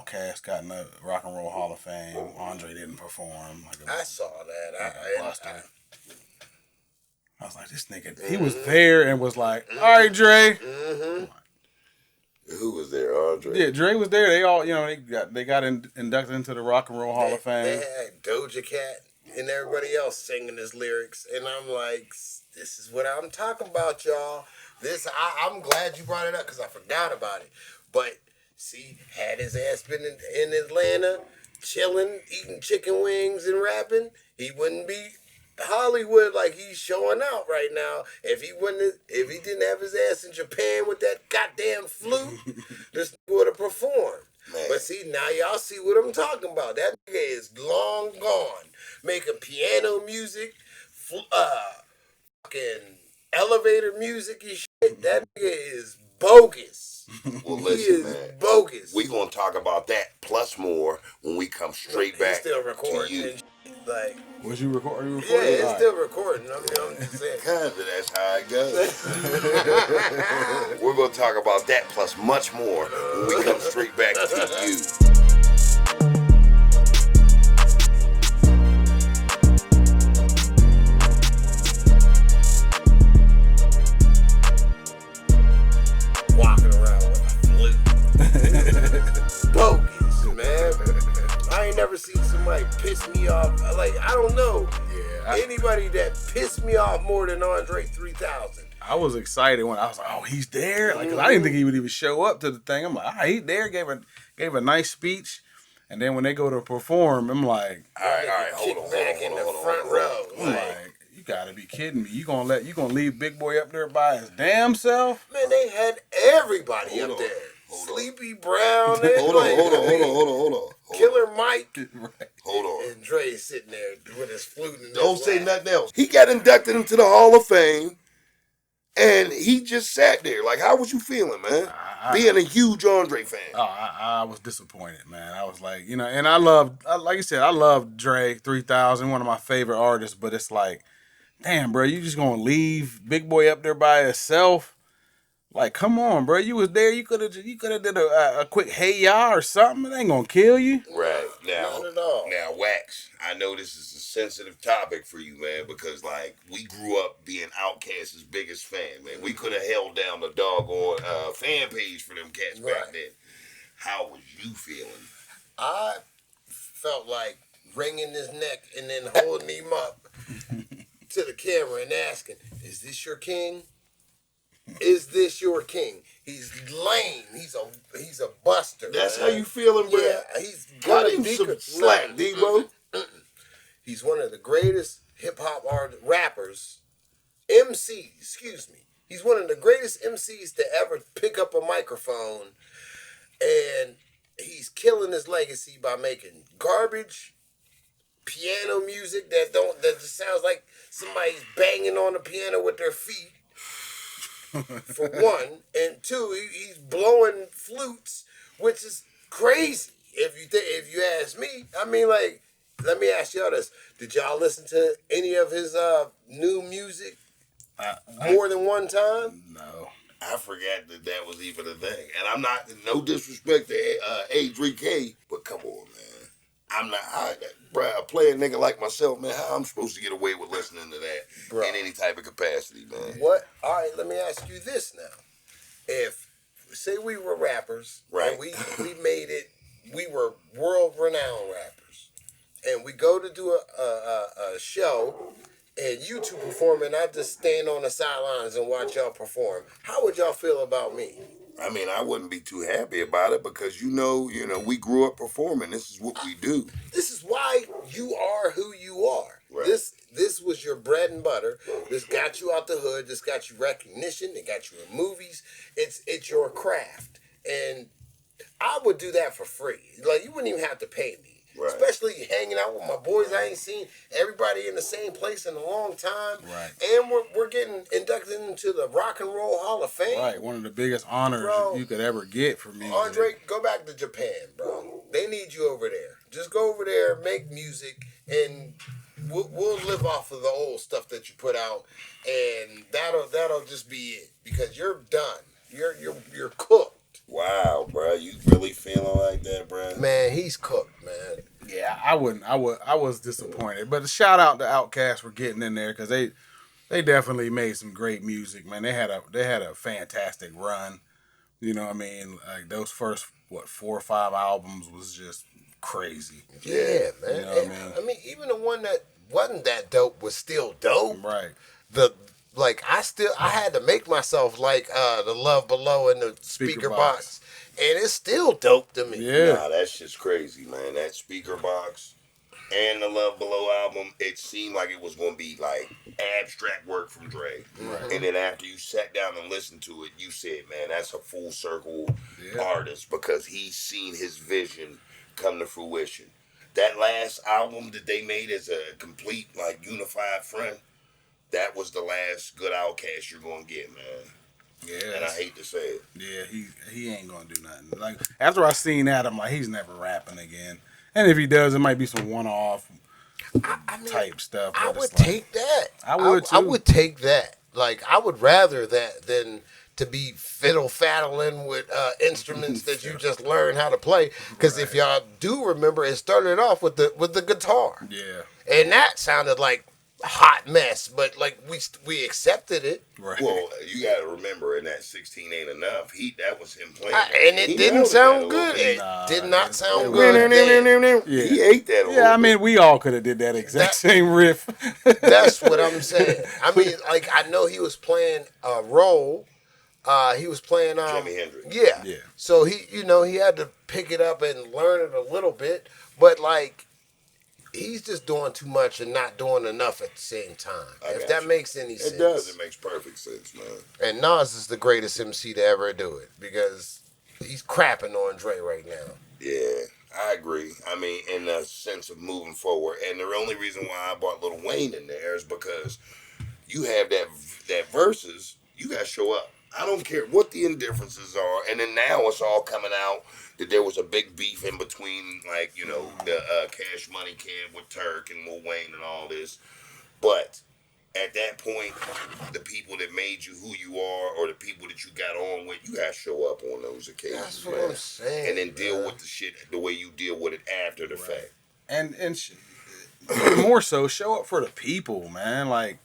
OutKast got in the Rock and Roll Hall of Fame. Andre didn't perform. I saw that. I was like, this nigga, he was there and was like, all right, Dre. Who was there, Andre? Yeah, Dre was there. They all, they got inducted into the Rock and Roll Hall of Fame. They had Doja Cat and everybody else singing his lyrics, and I'm like, this is what I'm talking about, y'all. I'm glad you brought it up because I forgot about it. But see, had his ass been in Atlanta, chilling, eating chicken wings and rapping, he wouldn't be Hollywood like he's showing out right now. If he didn't have his ass in Japan with that goddamn flute, this would have performed. Man. But see, now y'all see what I'm talking about. That nigga is long gone. Making piano music, fucking elevator music and shit. That nigga is bogus. Well, listen, man. Bogus. We gonna talk about that plus more when we come straight back still recording to you. Like, was you recording? Yeah, it's still recording. I'm just saying. Kinda, that's how it goes. We're gonna talk about that plus much more when we come straight back to you. Walking around with a flute. Bogus, man. I ain't never seen somebody piss me off. Like, I don't know. Yeah. Anybody that pissed me off more than Andre 3000. I was excited when I was like, oh, he's there. Like, 'cause I didn't think he would even show up to the thing. I'm like, ah, he's there. Gave a nice speech. And then when they go to perform, I'm like, all right, hold on. I'm like, you gotta be kidding me. You gonna leave Big Boy up there by his damn self? Man, they had everybody up there. Sleepy Brown. Hold on. Killer Mike. Right. Hold on. And Dre sitting there with his flute. Don't say nothing else. He got inducted into the Hall of Fame, and he just sat there. Like, how was you feeling, man? Being a huge Andre fan. Oh, I was disappointed, man. I was like, and I love Dre 3000, one of my favorite artists, but it's like, damn, bro, you just gonna leave Big Boy up there by himself? Like, come on, bro. You was there. You could have did a quick hey ya or something. It ain't gonna kill you. Right. Now, not at all. Now, Wax, I know this is a sensitive topic for you, man, because like we grew up being OutKast's biggest fan, man. We could have held down the doggone fan page for them cats back then. How was you feeling? I felt like wringing his neck and then holding him up to the camera and asking, "Is this your king? Is this your king?" He's lame. He's a buster. That's how you feeling, bro? Yeah, he's gonna be some slack, Debo. He's one of the greatest hip hop rappers, MCs. Excuse me. He's one of the greatest MCs to ever pick up a microphone, and he's killing his legacy by making garbage piano music that just sounds like somebody's banging on the piano with their feet. For one, and two, he's blowing flutes, which is crazy. If you ask me, I mean, like, let me ask y'all this: did y'all listen to any of his new music more than one time? No, I forgot that was even a thing. And I'm not, no disrespect to A3K, but come on, man. I'm not, a playing nigga like myself, man, how I'm supposed to get away with listening to that in any type of capacity, man? What? All right, let me ask you this now. If, say we were rappers, right, and we made it, we were world-renowned rappers, and we go to do a show, and you two perform, and I just stand on the sidelines and watch y'all perform, how would y'all feel about me? I mean, I wouldn't be too happy about it because, we grew up performing. This is what we do. This is why you are who you are. Right. This was your bread and butter. This got you out the hood. This got you recognition. It got you in movies. It's your craft. And I would do that for free. Like, you wouldn't even have to pay me. Right. Especially hanging out with my boys. I ain't seen everybody in the same place in a long time. Right. And we're getting inducted into the Rock and Roll Hall of Fame. Right. One of the biggest honors you could ever get for music. Andre, go back to Japan, bro. They need you over there. Just go over there, make music, and we'll live off of the old stuff that you put out, and that'll just be it because you're done. You're cooked. Wow, bro, you really feeling like that, bro? Man, he's cooked, man. Yeah, I wouldn't. I was disappointed, but shout out to OutKast for getting in there because they definitely made some great music, man. They had a fantastic run. You know what I mean? Like those first what 4 or 5 albums was just crazy. Yeah, You man. know what And, I mean? I mean, even the one that wasn't that dope was still dope. Right. The like I had to make myself like the Love Below in the speaker box, and it's still dope to me. Yeah. Nah, that's just crazy, man. That speaker box and the Love Below album, it seemed like it was going to be like abstract work from Dre. Right. And then after you sat down and listened to it, you said, man, that's a full circle Yeah. artist because he's seen his vision come to fruition. That last album that they made as a complete, like, unified front, that was the last good OutKast you're going to get, man. Yeah. And I hate to say it. Yeah, he ain't gonna do nothing. Like after I seen that, I'm like, he's never rapping again. And if he does, it might be some one-off I mean, type stuff. I but would it's like- take that. I would I too. would take that. Like I would rather that than to be fiddle faddling with instruments that you just learn how to play. Because if y'all do remember, it started off with the guitar, Yeah. and that sounded like a hot mess. But like we accepted it, Right. Well, you got to remember, in that 16 Ain't Enough, that was him playing. and it He didn't nailed that a sound little good. bit. It did not sound it good. then. Yeah. He ate that a little Yeah, I bit. mean, we all could have did that exact same riff. That's what I'm saying. I mean, like I know he was playing a role. He was playing Jimi Hendrix. Yeah. Yeah. So he had to pick it up and learn it a little bit, but like he's just doing too much and not doing enough at the same time. I If got that you. makes any sense. It does. It makes perfect sense, man. And Nas is the greatest MC to ever do it because he's crapping on Dre right now. Yeah, I agree. I mean, in the sense of moving forward. And the only reason why I brought Lil Wayne in there is because you have that verses, you got to show up. I don't care what the indifferences are. And then now it's all coming out that there was a big beef in between, like, you know, the Cash Money Kid with Turk and Lil Wayne and all this. But at that point, the people that made you who you are or the people that you got on with, you got to show up on those occasions. That's what man. I'm saying. And then deal man. with the shit the way you deal with it after the fact. and more so, show up for the people, man. Like,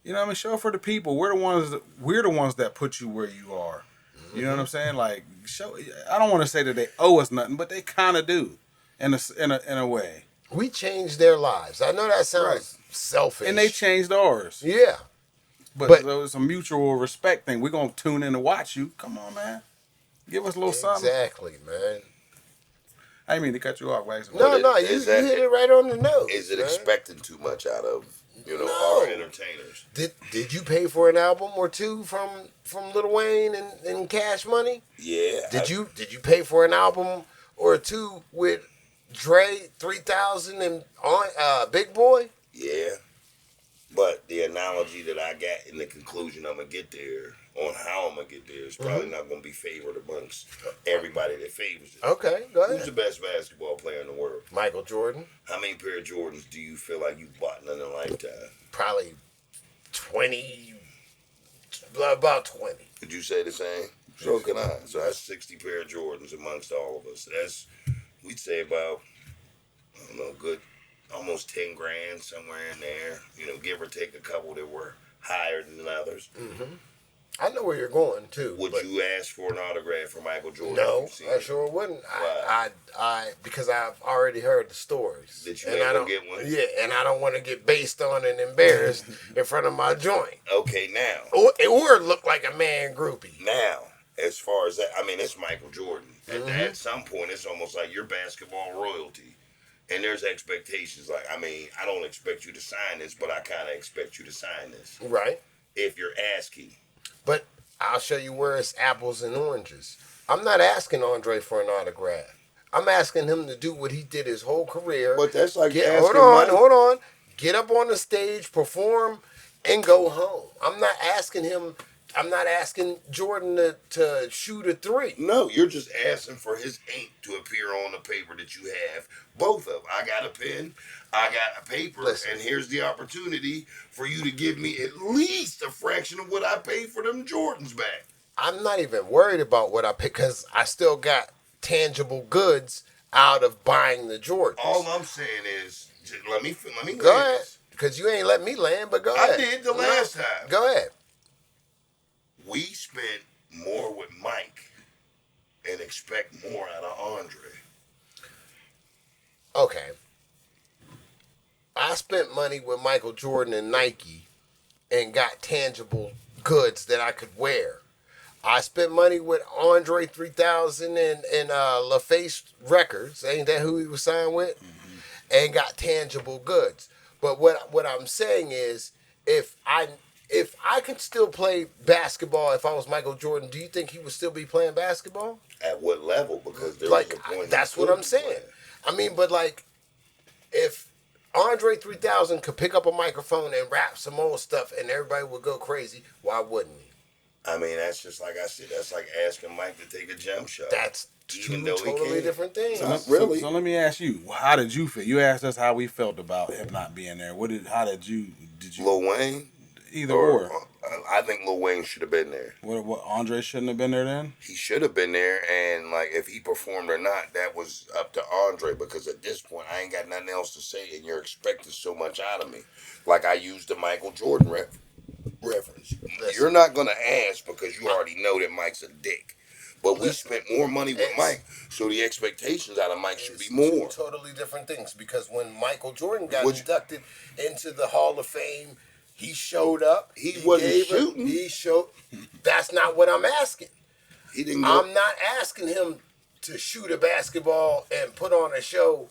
you know what I mean? Show up for the people. We're the ones that put you where you are. You know what I'm saying? Like, I don't want to say that they owe us nothing, but they kind of do, in a way. We changed their lives. I know that sounds selfish. And they changed ours. Yeah. But so it's a mutual respect thing. We're gonna tune in to watch you. Come on, man. Give us a little something. Exactly, man. I didn't mean to cut you off, Wax. No, you hit it right on the nose. Is it man. expecting too much out of No. our entertainers? Did you pay for an album or two from Lil Wayne and Cash Money? Yeah. Did you pay for an album or two with Dre 3000 and Big Boy? Yeah. But the analogy that I got in the conclusion I'm going to get there, on how I'm going to get there, is probably not going to be favored amongst everybody that favors it. Okay, go ahead. Who's the best basketball player in the world? Michael Jordan, How many pair of Jordans do you feel like you bought in a lifetime? probably 20, about 20. Could you say the same? So can I. So that's 60 pair of Jordans amongst all of us. That's, we'd say about, I don't know, good, almost 10 grand somewhere in there. Give or take a couple that were higher than others. I know where you're going too. Would but you ask for an autograph from Michael Jordan? No, if you I seen sure wouldn't. Why? I because I've already heard the stories. That you and ain't I gonna don't get one? Yeah, and I don't want to get based on and embarrassed in front of my joint, it? Okay, now, or look like a man groupie. as far as that, I mean, it's Michael Jordan. At some point, it's almost like you're basketball royalty. And there's expectations. Like, I mean, I don't expect you to sign this, but I kind of expect you to sign this. Right. If you're asking. But I'll show you where it's apples and oranges. I'm not asking André for an autograph. I'm asking him to do what he did his whole career. But that's like hold asking on. Get up on the stage, perform, and go home. I'm not asking Jordan to shoot a three. No, you're just asking for his ink to appear on the paper that you have. Both of them. I got a pen, I got a paper, Listen. and here's the opportunity for you to give me at least a fraction of what I paid for them Jordans back. I'm not even worried about what I pick because I still got tangible goods out of buying the Jordans. All I'm saying is, let me Go land ahead, this. because you ain't let me land. But go ahead. I did the last time. Go ahead. We spent more with Mike and expect more out of Andre. Okay. I spent money with Michael Jordan and Nike and got tangible goods that I could wear. I spent money with Andre 3000 and LaFace Records, ain't that who he was signed with? Mm-hmm. And got tangible goods. But what I'm saying is, if I could still play basketball if I was Michael Jordan, do you think he would still be playing basketball? At what level? Because there like was a point. that's what I'm saying. I mean, but like, if Andre 3000 could pick up a microphone and rap some old stuff and everybody would go crazy, why wouldn't he? I mean, that's just like I said. That's like asking Mike to take a jump shot. That's two totally different things. Not really. So let me ask you, how did you feel? You asked us how we felt about him not being there. How did you? Lil Wayne? Either or. I think Lil Wayne should have been there. What Andre shouldn't have been there then? He should have been there, and like if he performed or not, that was up to Andre. Because at this point, I ain't got nothing else to say, and you're expecting so much out of me. Like I used the Michael Jordan reference. You're not gonna ask because you already know that Mike's a dick. But we spent more money with Mike, so the expectations out of Mike should be more. Two totally different things. Because when Michael Jordan got inducted into the Hall of Fame, he showed up. He wasn't shooting. He showed. That's not what I'm asking. He didn't. I'm not asking him to shoot a basketball and put on a show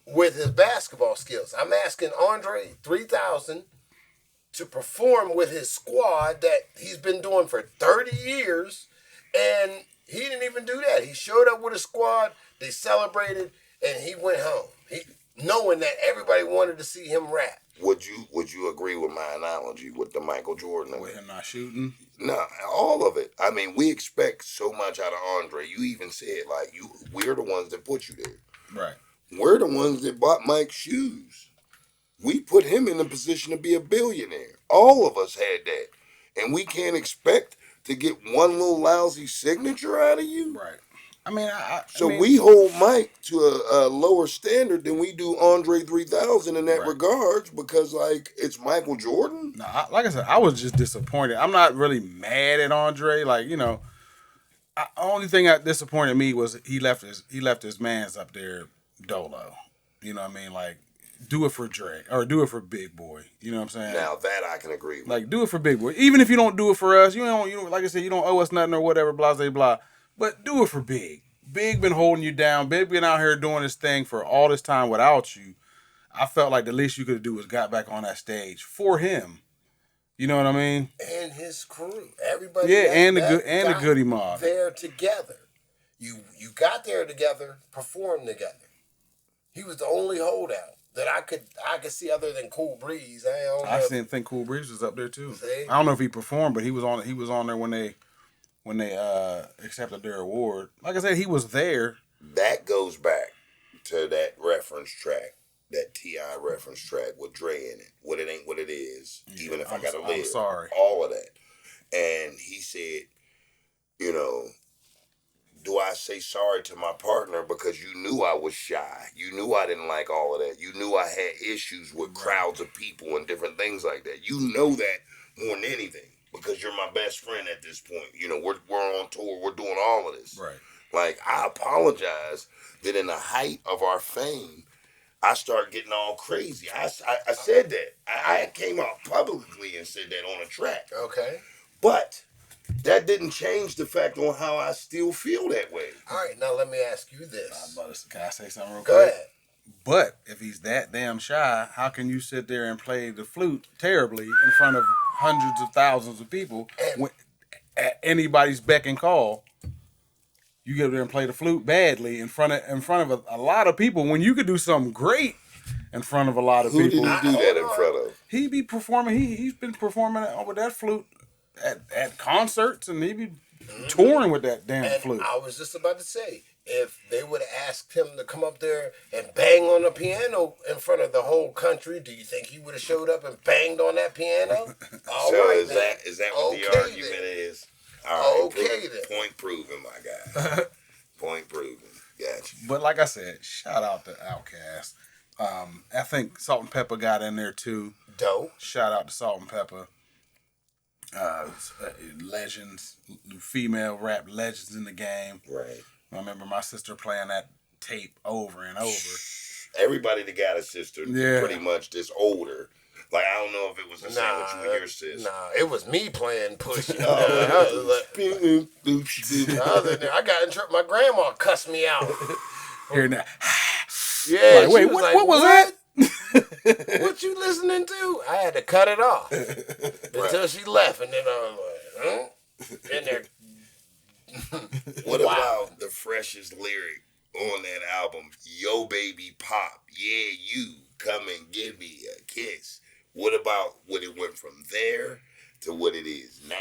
with his basketball skills. I'm asking Andre 3000 to perform with his squad that he's been doing for 30 years, and he didn't even do that. He showed up with a squad, they celebrated, and he went home. Knowing that everybody wanted to see him rap. Would you agree with my analogy with the Michael Jordan? With him not shooting? No, all of it. I mean, we expect so much out of Andre. You even said like we're the ones that put you there. Right. We're the ones that bought Mike's shoes. We put him in a position to be a billionaire. All of us had that. And we can't expect to get one little lousy signature out of you. Right. I mean, we hold Mike to a lower standard than we do Andre 3000 in that regards because, like, it's Michael Jordan. No, like I said, I was just disappointed. I'm not really mad at Andre. Like, you know, only thing that disappointed me was he left his mans up there dolo. You know what I mean? Like, do it for Dre or do it for Big Boy. You know what I'm saying? Now that I can agree with. Like, do it for Big Boy. Even if you don't do it for us, you don't like I said, you don't owe us nothing or whatever, blah, blah, blah. But do it for Big. Big been holding you down. Big been out here doing his thing for all this time without you. I felt like the least you could do was got back on that stage for him. You know what I mean? And his crew, everybody. Yeah, and the Goody Mob. There together. You got there together, performed together. He was the only holdout that I could see other than Cool Breeze. I didn't think Cool Breeze was up there too. See? I don't know if he performed, but he was on there when they accepted their award. Like I said, he was there. That goes back to that reference track, that T.I. reference track with Dre in it. What it ain't what it is, even if I gotta live. I'm sorry. All of that. And he said, you know, do I say sorry to my partner because you knew I was shy? You knew I didn't like all of that. You knew I had issues with crowds of people and different things like that. You know that more than anything. Because you're my best friend at this point. You know, we're on tour. We're doing all of this. Right. Like, I apologize that in the height of our fame, I start getting all crazy. I said that. I came out publicly and said that on a track. Okay. But that didn't change the fact on how I still feel that way. All right, now let me ask you this. Can I say something real quick? Go ahead. But if he's that damn shy, how can you sit there and play the flute terribly in front of hundreds of thousands of people at anybody's beck and call? You get up there and play the flute badly in front of a lot of people when you could do something great in front of a lot of people. Who did he do that in front of? He be performing. He's been performing with that flute at concerts, and he be touring with that damn flute. I was just about to say, if they would have asked him to come up there and bang on the piano in front of the whole country, do you think he would have showed up and banged on that piano? Is that what the argument is? All right, Okay then. point proven, my guy. Point proven. Gotcha. But like I said, shout out to OutKast. I think Salt and Pepper got in there too. Dope. Shout out to Salt and Pepper. Legends, female rap legends in the game. Right. I remember my sister playing that tape over and over. Everybody that got a sister, Yeah. pretty much this older. Like, I don't know if it was the same with you and your sis. Nah, it was me playing Push. I was in there. I got in trouble. My grandma cussed me out. Hearing that. Yeah, Like, wait, she was what was that? What you listening to? I had to cut it off until she left, and then I was like, huh? In there. What about the freshest lyric on that album? Yo, baby, pop. Yeah, you. Come and give me a kiss. What about what it went from there to what it is now?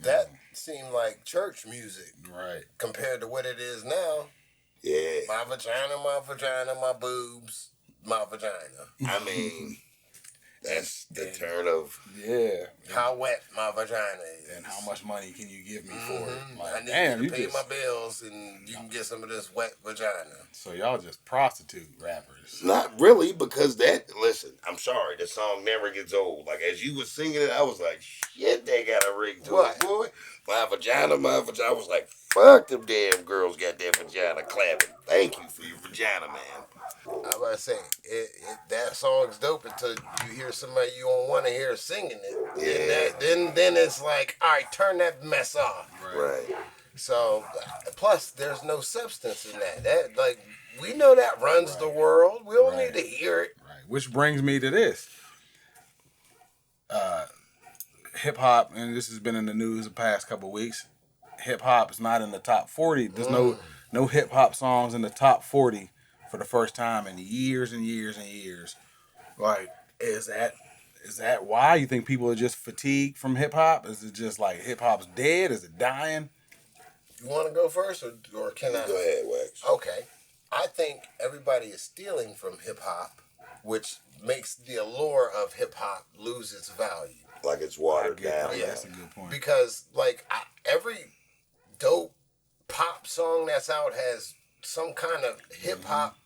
That seemed like church music Right. compared to what it is now. Yeah. My vagina, my boobs, my vagina. I mean, that's the turn of... Yeah. How wet my vagina is. And how much money can you give me for it? I Like, need damn, you you to pay just... my bills, and you can get some of this wet vagina. So y'all just prostitute rappers. Not really, because listen, I'm sorry, the song never gets old. Like, as you were singing it, I was like, shit, they got a ring to What? it, boy. My vagina. I was like, fuck them damn girls got their vagina clapping. Thank you for your vagina, man. I was about to say, that song's dope until you hear somebody you don't want to hear singing it. Yeah. Then it's like, all right, turn that mess off. Right. So, plus, there's no substance in that. That, like, we know that runs the world. We don't need to hear it. Right. Which brings me to this. Hip hop, and this has been in the news the past couple of weeks. Hip hop is not in the top 40. There's no hip hop songs in the top 40 for the first time in years and years and years. Like, is that why you think people are just fatigued from hip hop? Is it just like hip hop's dead? Is it dying? You want to go first, or can I? Go ahead, Wax. Okay. I think everybody is stealing from hip hop, which makes the allure of hip hop lose its value. Like it's watered down. Yeah, that's a good point. Because, like, every dope pop song that's out has some kind of hip hop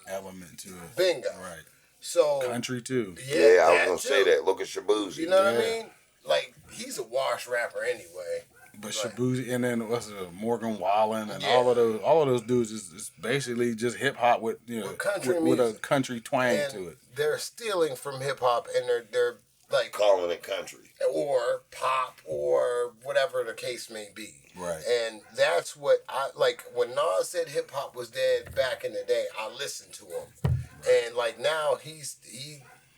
Element to it. bingo. Right. So Country too. Yeah, I was that gonna say too. that. Look at Shabuzi. You know what I Yeah. mean? Like, he's a wash rapper anyway. But Right. Shabuzi, and then what's it, Morgan Wallen, and Yeah. all of those dudes is basically just hip hop with With country with a music. country twang And to it. they're stealing from hip hop, and they're like, Calling it country. or pop, or whatever the case may be. Right. And that's what I like. When Nas said hip hop was dead back in the day, I listened to him. And like now he's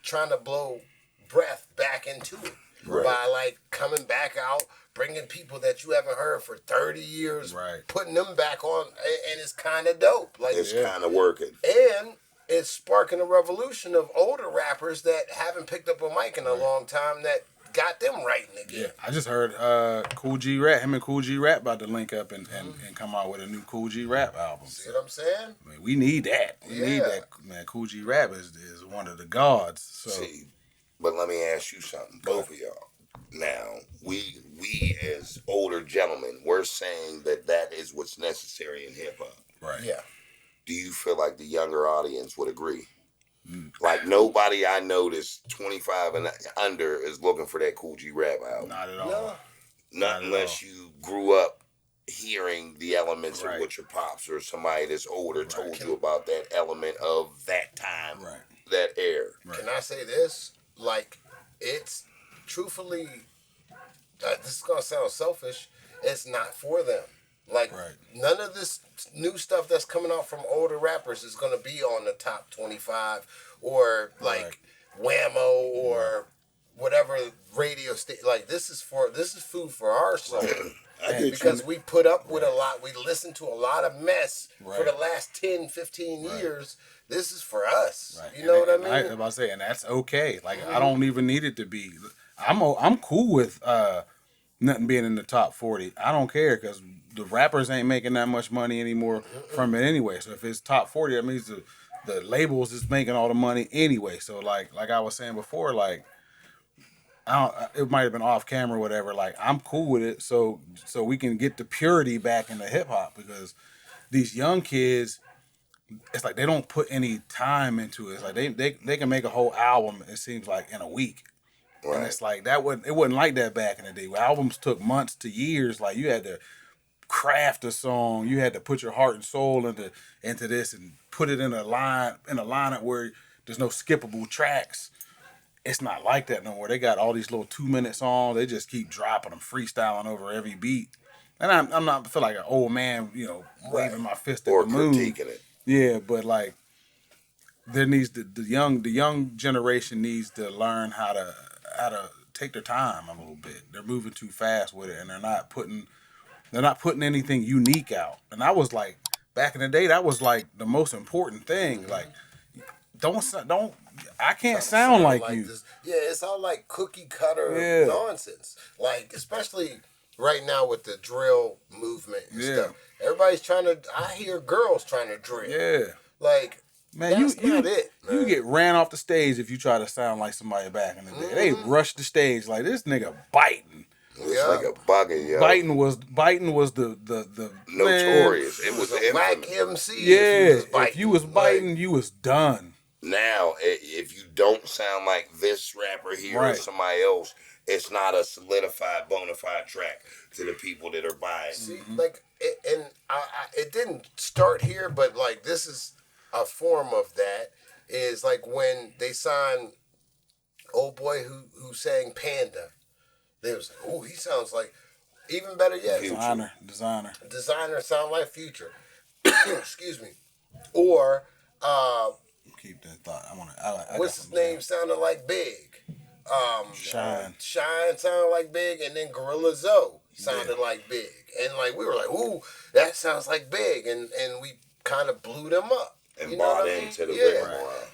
trying to blow breath back into it by like coming back out, bringing people that you haven't heard for 30 years, Right. putting them back on, and it's kind of dope. Like, It's kind of working. and it's sparking a revolution of older rappers that haven't picked up a mic in a long time that got them writing again. I just heard Cool G Rap, him and Cool G Rap about to link up and come out with a new Cool G Rap album. See what I'm saying? I mean, we need that. We need Yeah. that, man. Cool G Rap is one of the gods. So See, but let me ask you something, both of y'all. Now, we as older gentlemen, we're saying that is what's necessary in hip hop. right. Yeah. Do you feel like the younger audience would agree? Like nobody I know that's 25 and under is looking for that Cool G Rap album. Not at all. No. Not at unless you grew up hearing the elements Right. of what your pops or somebody that's older told you about that element of that time, Right. that era. Right. Can I say this? Like, it's truthfully, this is going to sound selfish, it's not for them. Like, Right. none of this new stuff that's coming out from older rappers is going to be on the top 25 or, like, Whammo or whatever radio station. Like, this is food for our soul. I get Because you. we put up with a lot, we listened to a lot of mess for Right. the last 10, 15 years. This is for us. Right. You know what I And mean? I was about to say, and that's okay. Like I don't even need it to be. I'm cool with nothing being in the top 40. I don't care because the rappers ain't making that much money anymore from it anyway. So if it's top 40, that means the labels is making all the money anyway. So like I was saying before, like it might have been off camera or whatever. Like I'm cool with it, so we can get the purity back into hip hop because these young kids, it's like they don't put any time into it. It's like they can make a whole album. It seems like in a week, and Right. it's like it wasn't like that back in the day. Where albums took months to years. Like you had to craft a song, you had to put your heart and soul into this and put it in a lineup where there's no skippable tracks. It's not like that no more. They got all these little 2-minute songs. They just keep dropping them, freestyling over every beat. And I'm not feel like an old man, waving my fist at Or the moon. critiquing it. Yeah, but like there needs the young generation needs to learn how to take their time a little bit. They're moving too fast with it, and they're not putting anything unique out. And I was like, back in the day, that was like the most important thing. Like, don't I can't sound like you. This. Yeah, it's all like cookie cutter nonsense. Like, especially right now with the drill movement and stuff. Everybody's trying to. I hear girls trying to drill. Yeah. Like, man, that's not it. Man. You get ran off the stage if you try to sound like somebody back in the day. They rushed the stage like this nigga biting. It's like a bugging, yo. Biting was the notorious. Man, It was a whack infamous. MC. Yeah, if you was biting, you was done. Now, if you don't sound like this rapper here or somebody else, it's not a solidified, bona fide track to the people that are buying. See, like, it didn't start here, but like this is a form of that. Is like when they signed old boy who sang Panda. They was like, oh, he sounds like, even better yet, designer sound like Future. Excuse me. Or keep that thought. I what's his name sounded like Big. Shine sounded like Big, and then Gorilla Zoe sounded like Big, and like we were like, ooh, that sounds like Big, and we kind of blew them up and bought into the Big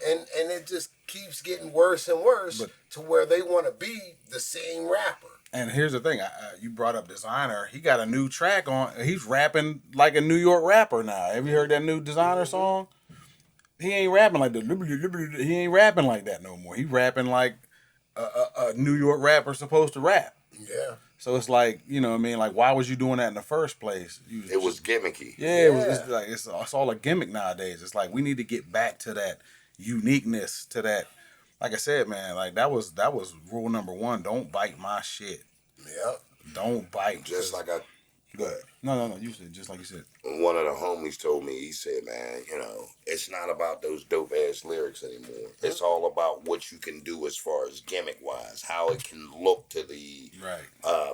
and it just keeps getting worse and worse to where they want to be the same rapper. And here's the thing, you brought up Designer. He got a new track on. He's rapping like a New York rapper now. Have you heard that new Designer song? He ain't rapping like that. He ain't rapping like that no more. He rapping like a New York rapper supposed to rap. Yeah. So it's like, you know what I mean? Like, why was you doing that in the first place? It was gimmicky. Yeah, it's all a gimmick nowadays. It's like we need to get back to that uniqueness, to that. Like I said, man, like that was rule number 1. Don't bite my shit. Yep. Don't bite. Just like Go ahead. No. You said just like you said. One of the homies told me, he said, man, it's not about those dope ass lyrics anymore. It's all about what you can do as far as gimmick wise, how it can look to the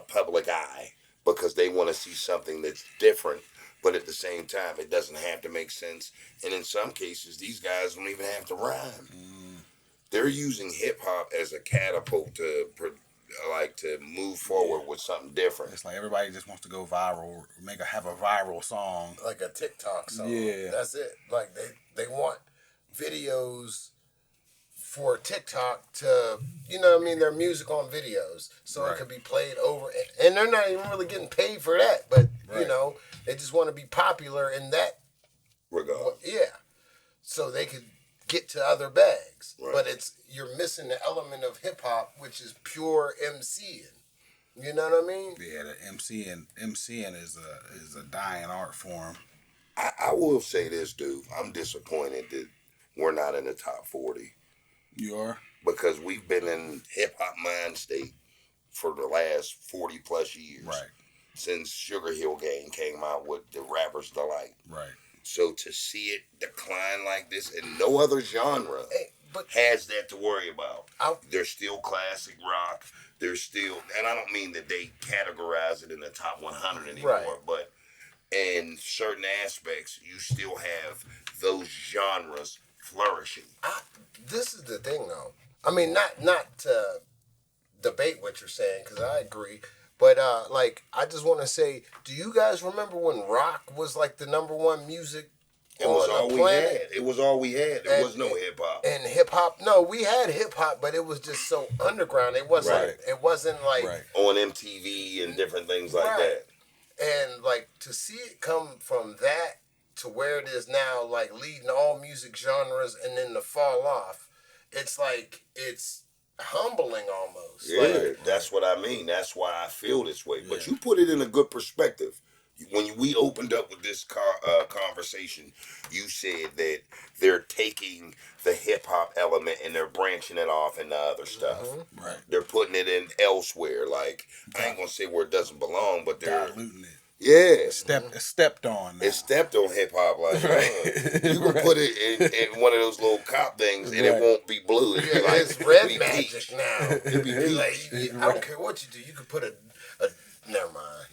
public eye, because they want to see something that's different. But at the same time, it doesn't have to make sense. And in some cases, these guys don't even have to rhyme. They're using hip hop as a catapult to move forward with something different. It's like everybody just wants to go viral, have a viral song, like a TikTok song. Yeah, that's it. Like they want videos for TikTok to, their music on videos, so it could be played over, and they're not even really getting paid for that. But they just want to be popular in that regard. Yeah, so they could get to other bags, but you're missing the element of hip hop, which is pure MCing. You know what I mean? Yeah, the MCing is a dying art form. I will say this, dude. I'm disappointed that we're not in the top 40. You are? Because we've been in hip hop mind state for the last 40 plus years. Right. Since Sugar Hill Gang came out with the Rapper's Delight. Right. So to see it decline like this, and no other genre has that to worry about. There's still classic rock. There's still, and I don't mean that they categorize it in the top 100 anymore, but in certain aspects, you still have those genres flourishing. This is the thing, though. I mean, not to debate what you're saying, because I agree. But, I just want to say, do you guys remember when rock was, like, the number 1 music on the planet? It was all we had. There was no hip-hop. And hip-hop, no, we had hip-hop, but it was just so underground. It wasn't, like... On MTV and different things like that. And, to see it come from that to where it is now, leading all music genres and then to fall off, it's like, it's humbling almost. Yeah, Like, that's what I mean. That's why I feel this way. But Yeah. you put it in a good perspective. When we opened up with this conversation, you said that they're taking the hip hop element and they're branching it off into other stuff. Right. They're putting it in elsewhere. Like, I ain't gonna say where it doesn't belong, but they're Diluting it. yeah. Stepped on now. It stepped on hip hop like you can Right. put it in one of those little cop things and it Right. won't be blue. It'd be yeah, like it's red be magic peach. now. It'd be peach. Like, I don't care what you do. You could put a never mind.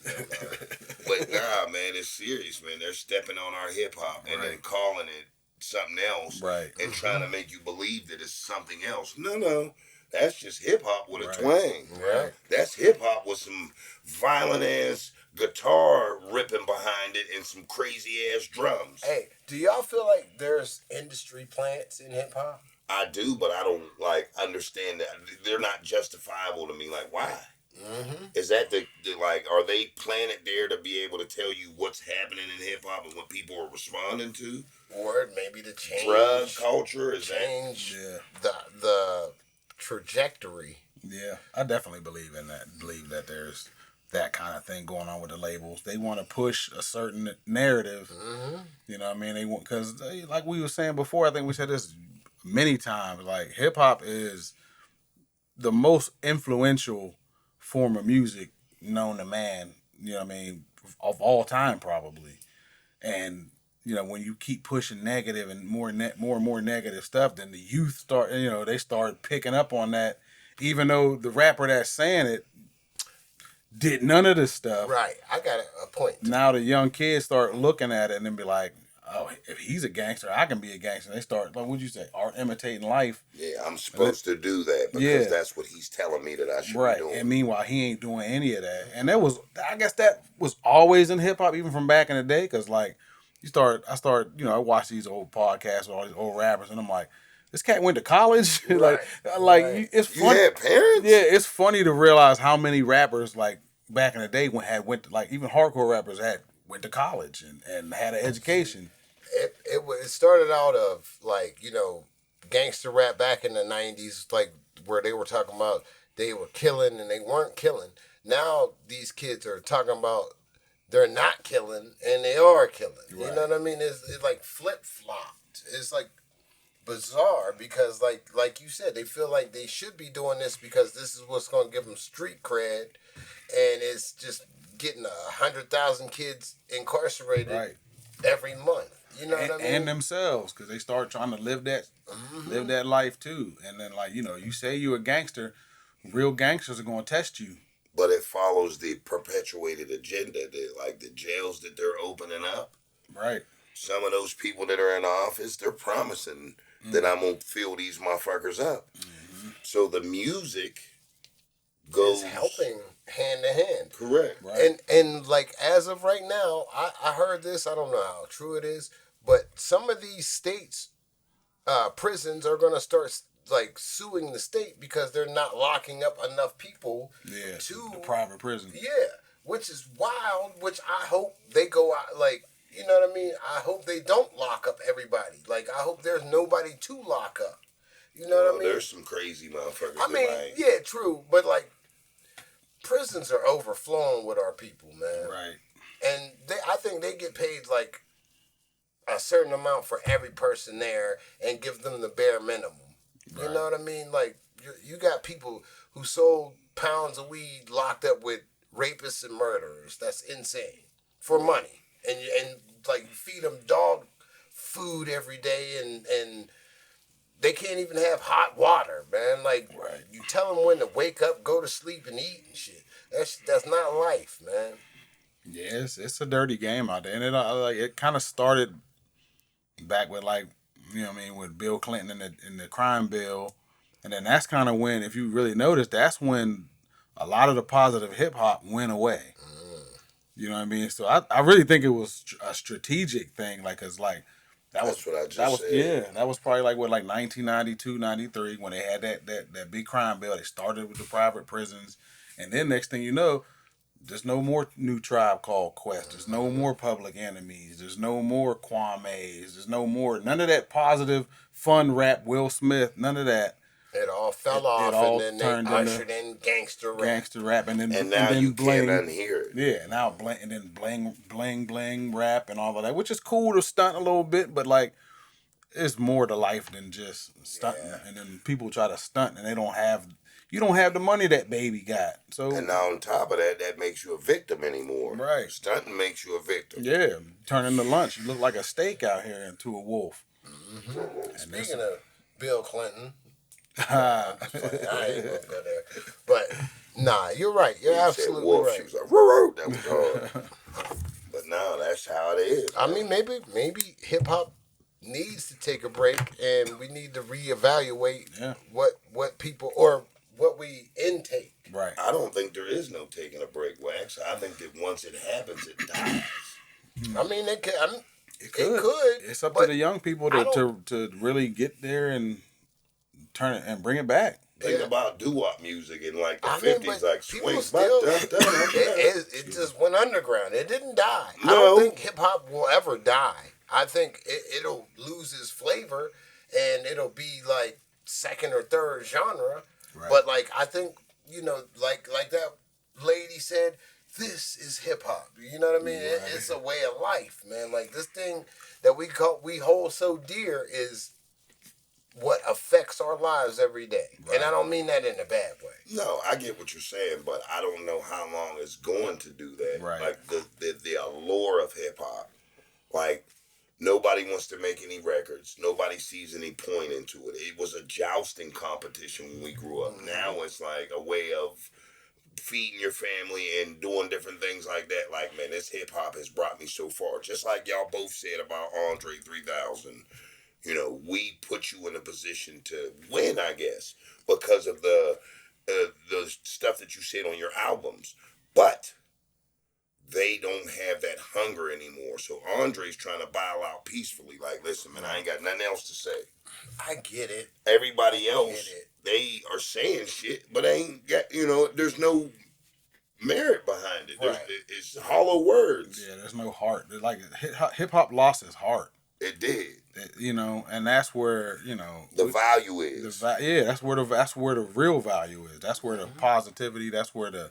But nah, man, it's serious, man. They're stepping on our hip hop and then calling it something else, Right. And trying to make you believe that it's something else. No, that's just hip hop with a Right. twang. Right. That's hip hop with some violent ass guitar ripping behind it and some crazy ass drums. Hey, do y'all feel like there's industry plants in hip hop? I do, but I don't like understand that they're not justifiable to me. Like, why? Is that the like? Are they planted there to be able to tell you what's happening in hip hop and what people are responding to? Or maybe to change Drug culture is change Yeah. the trajectory. Yeah, I definitely believe in that. Believe that there's that kind of thing going on with the labels. They want to push a certain narrative. You know what I mean? They want, because like we were saying before, I think we said this many times. Like, hip hop is the most influential form of music known to man. You know what I mean? Of all time, probably. And when you keep pushing negative and more and more negative stuff, then the youth start. They start picking up on that, even though the rapper that's saying it did none of this stuff. Right. I got a point. Now the young kids start looking at it and then be like, "Oh, if he's a gangster, I can be a gangster." And they start, like, what'd you say? Art imitating life. Yeah, I'm supposed to do that because Yeah. that's what he's telling me that I should Right. be doing. And meanwhile, he ain't doing any of that. And I guess that was always in hip hop, even from back in the day. Cause like, I watch these old podcasts with all these old rappers and I'm like, this cat went to college. Right. It's You funny. had parents? Yeah, it's funny to realize how many rappers like back in the day went to, like, even hardcore rappers went to college and had an education. It started out of, like, gangster rap back in the 90s, like, where they were talking about they were killing and they weren't killing. Now these kids are talking about they're not killing and they are killing. You know what I mean? It's like flip-flopped. It's like bizarre because, like you said, they feel like they should be doing this because this is what's going to give them street cred, and it's just getting 100,000 kids incarcerated every month. You know what I mean? And themselves, because they start trying to live that life too. And then, like, you say you're a gangster, real gangsters are going to test you. But it follows the perpetuated agenda, like the jails that they're opening up. Right. Some of those people that are in office, they're promising that I'm going to fill these motherfuckers up. So the music goes... It's helping hand to hand. Correct. Right. And like, as of right now, I heard this, I don't know how true it is, but some of these states, prisons are going to start, like, suing the state because they're not locking up enough people to the private prison. Yeah, which is wild, which I hope they go out, like, you know what I mean? I hope they don't lock up everybody. Like, I hope there's nobody to lock up. You know what I mean? There's some crazy motherfuckers. I mean, yeah, true, but, like, prisons are overflowing with our people, man. Right. And I think they get paid, like, a certain amount for every person there and give them the bare minimum. You know what I mean? Like, you got people who sold pounds of weed locked up with rapists and murderers. That's insane. For money. And like, feed them dog food every day and they can't even have hot water, man. Like, you tell them when to wake up, go to sleep, and eat and shit. That's not life, man. Yeah, it's a dirty game out there. And it kind of started back with, like, with Bill Clinton and the crime bill. And then that's kind of when, if you really notice, that's when a lot of the positive hip hop went away. You know what I mean? So I really think it was a strategic thing. Like, cause like, that's what I just said. Yeah, that was probably like 1992, 93 when they had that big crime bill. They started with the private prisons. And then next thing you know, there's no more new Tribe Called Quest. There's no more Public Enemies. There's no more Kwame's. There's no more, none of that positive, fun rap, Will Smith, none of that. It all fell it off, and all then they turned into ushered in gangster rap. gangster rap, and And now then you bling. can't unhear it. Yeah, now bling, and then bling rap and all of that, which is cool to stunt a little bit, but like it's more to life than just stunting. Yeah. And then people try to stunt, and you don't have the money that baby got. So And now on top of that, that makes you a victim anymore. Right. Stunting makes you a victim. yeah, turn into lunch. You look like a steak out here into a wolf. Speaking of Bill Clinton, Ah, I ain't gonna go there. But nah, you're right. You're You said absolutely wolf, right. she was like, "Roar." That was hard. But now that's how it is. I mean, maybe hip hop needs to take a break, and we need to reevaluate Yeah. what people or what we intake. right. I don't think there is no taking a break, Wax. I think that once it happens, it dies. I mean, it could. I mean, It could. It's up to but the young people I to really get there and turn it and bring it back. Think Yeah. about doo-wop music in like the I mean, 50s, but like people swing. still- It it just went underground. It didn't die. I No. don't think hip hop will ever die. I think it'll lose its flavor, and it'll be like second or third genre. Right. But like I think like that lady said, this is hip hop. You know what I mean? It's a way of life, man. Like this thing that we hold so dear is what affects our lives every day. And I don't mean that in a bad way. No, I get what you're saying, but I don't know how long it's going to do that. Right. Like the allure of hip hop. Like nobody wants to make any records. Nobody sees any point into it. It was a jousting competition when we grew up. Now it's like a way of feeding your family and doing different things like that. Like, man, this hip hop has brought me so far. Just like y'all both said about André 3000. You know, we put you in a position to win, I guess, because of the stuff that you said on your albums. But they don't have that hunger anymore. So Andre's trying to bow out peacefully. Like, listen, man, I ain't got nothing else to say. I get it. Everybody else, get it. they are saying shit, but ain't got, there's no merit behind it. Right. It's hollow words. Yeah, there's no heart. Like hip hop lost its heart. It did. And that's where The value is. that's where the real value is. That's where the positivity. That's where the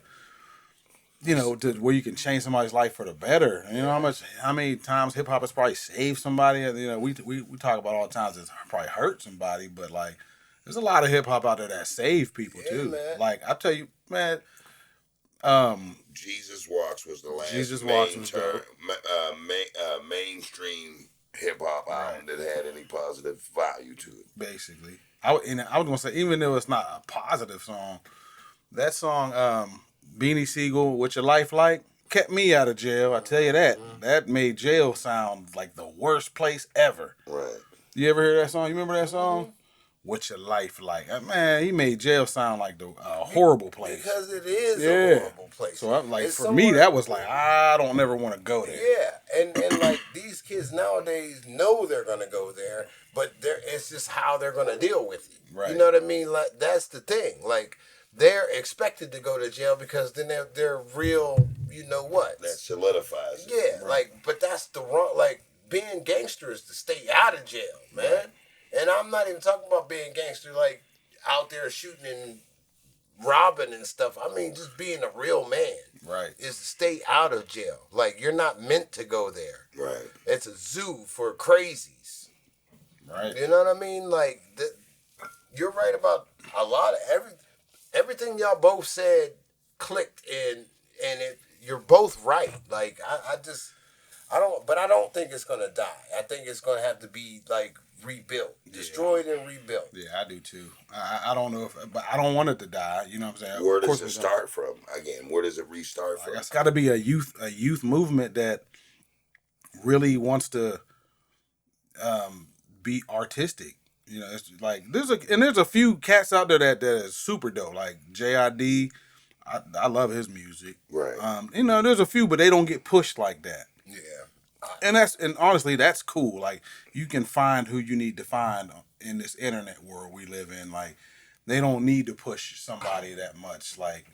where you can change somebody's life for the better. You know how many times hip hop has probably saved somebody. We talk about all the times it's probably hurt somebody, but like there's a lot of hip hop out there that save people too. Man. Like I tell you, man. Jesus Walks was the last Jesus Walks was dope. mainstream hip hop album that had any positive value to it. Basically, I was gonna say, even though it's not a positive song, that song Beanie Siegel, "What Your Life Like," kept me out of jail. I tell you that. That made jail sound like the worst place ever. Right. You ever hear that song? You remember that song? What Your Life Like? Man, he made jail sound like a horrible place. Because it is a horrible place. So I'm like, It's for me, that was like, I don't never want to go there. Yeah, and like these kids nowadays know they're gonna go there, but it's just how they're gonna deal with it. Right. You know what I mean? Like that's the thing. Like they're expected to go to jail because then they're real. You know what? That solidifies it. Yeah, like, but that's the wrong. Like being gangster is to stay out of jail, man. Right. And I'm not even talking about being gangster like out there shooting and robbing and stuff. I mean, just being a real man. Right. Is to stay out of jail. Like, you're not meant to go there. Right. It's a zoo for crazies. Right. You know what I mean? Like, you're right about a lot of everything y'all both said clicked and you're both right. Like, I don't think it's gonna die. I think it's gonna have to be like rebuilt, destroyed and rebuilt. Yeah, I do too. I don't know but I don't want it to die. You know what I'm saying? Where does it start from? Again, where does it restart from? It's got to be a youth movement that really wants to be artistic. You know, it's like there's a few cats out there that is super dope, like JID. I love his music. Right. There's a few, but they don't get pushed like that. Yeah. And honestly, that's cool. Like, you can find who you need to find in this internet world we live in. Like, they don't need to push somebody that much. Like,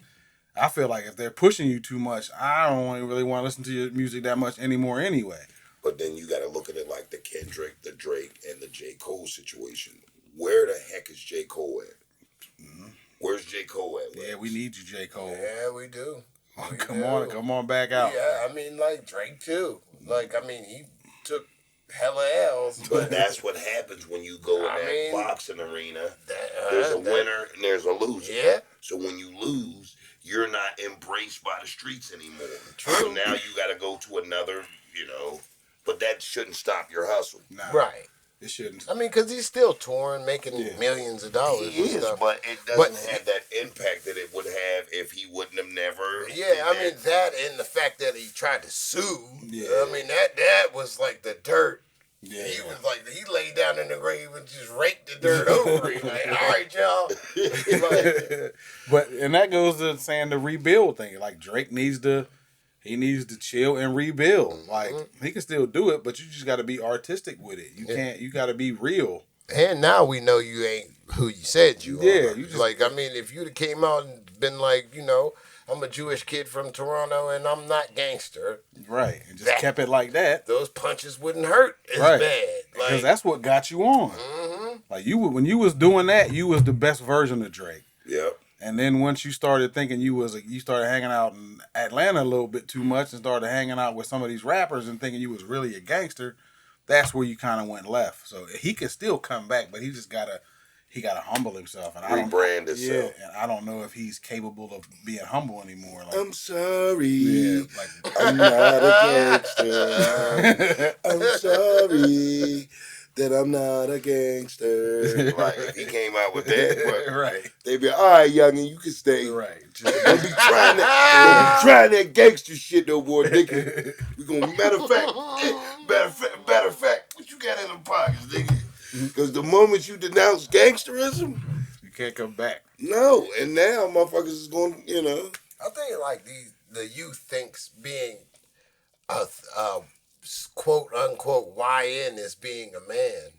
I feel like if they're pushing you too much, I don't really want to listen to your music that much anymore anyway. But then you got to look at it like the Kendrick, the Drake, and the J. Cole situation. Where the heck is J. Cole at? Where's J. Cole at? Yeah, we need you, J. Cole. Yeah, we do. Come on back out. Yeah, I mean, like Drake too. Like, I mean, he took hella L's, But that's what happens when you go in that boxing arena. There's a winner and there's a loser. Yeah. So when you lose, you're not embraced by the streets anymore. True. So now you got to go to another, but that shouldn't stop your hustle. Nah, right. It shouldn't. I mean, because he's still touring, making millions of dollars. He is, stuff. but it doesn't have that impact that it would have if he wouldn't have never. Yeah, I mean that, and the fact that he tried to sue. Yeah. I mean that was like the dirt. Yeah. He was like, he laid down in the grave and just raked the dirt over him. Like, all right, y'all. But and that goes to saying the rebuild thing. Like Drake needs to chill and rebuild. Like he can still do it, but you just got to be artistic with it. You can't. You got to be real. And now we know you ain't who you said you are. Yeah, you just, like, I mean, if you'd have came out and been like, I'm a Jewish kid from Toronto and I'm not gangster. Right. And just kept it like that. Those punches wouldn't hurt as bad. Because that's what got you on. Mm-hmm. Like when you was doing that, you was the best version of Drake. Yep. And then once you started thinking you started hanging out in Atlanta a little bit too much and started hanging out with some of these rappers and thinking you was really a gangster, that's where you kind of went left. So he could still come back, but he gotta humble himself and rebrand himself. Yeah, and I don't know if he's capable of being humble anymore. Like, I'm sorry. Yeah, I'm not a gangster. I'm sorry that I'm not a gangster. Like if he came out with that, right? They'd be all right, youngin, you can stay. Right. Don't be trying that gangster shit no more, nigga. We gonna matter of fact, what you got in them pockets, nigga? Because the moment you denounce gangsterism, you can't come back. No, and now motherfuckers is going, I think like the youth thinks being a quote unquote YN is being a man.